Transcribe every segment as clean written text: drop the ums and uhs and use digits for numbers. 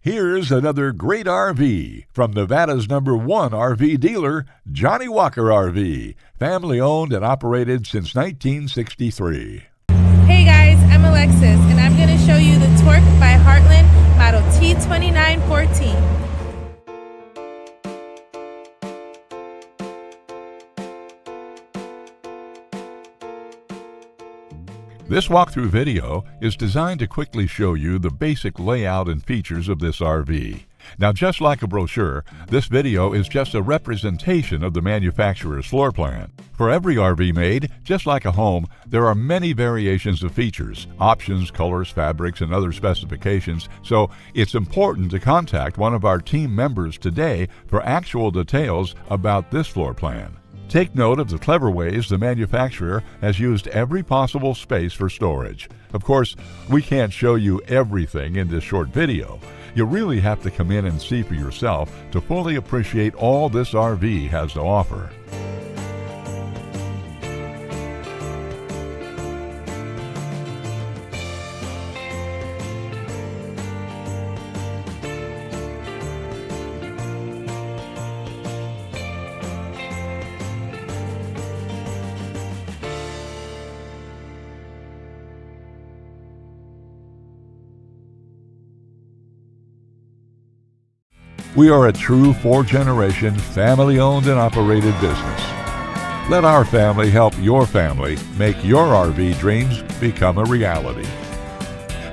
Here's another great RV from Nevada's #1 RV dealer, Johnnie Walker RV, family owned and operated since 1963. Hey guys, I'm Alexis and I'm going to show you the Torque by Heartland model T2914. This walkthrough video is designed to quickly show you the basic layout and features of this RV. Now, just like a brochure, this video is just a representation of the manufacturer's floor plan. For every RV made, just like a home, there are many variations of features, options, colors, fabrics, and other specifications, so it's important to contact one of our team members today for actual details about this floor plan. Take note of the clever ways the manufacturer has used every possible space for storage. Of course, we can't show you everything in this short video. You really have to come in and see for yourself to fully appreciate all this RV has to offer. We are a true 4-generation, family-owned and operated business. Let our family help your family make your RV dreams become a reality.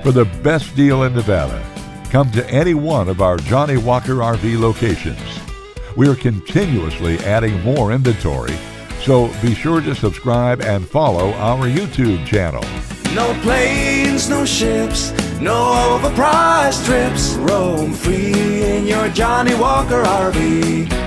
For the best deal in Nevada, come to any one of our Johnnie Walker RV locations. We are continuously adding more inventory, so be sure to subscribe and follow our YouTube channel. No planes, no ships, no overpriced trips. Roam free in your Johnnie Walker RV.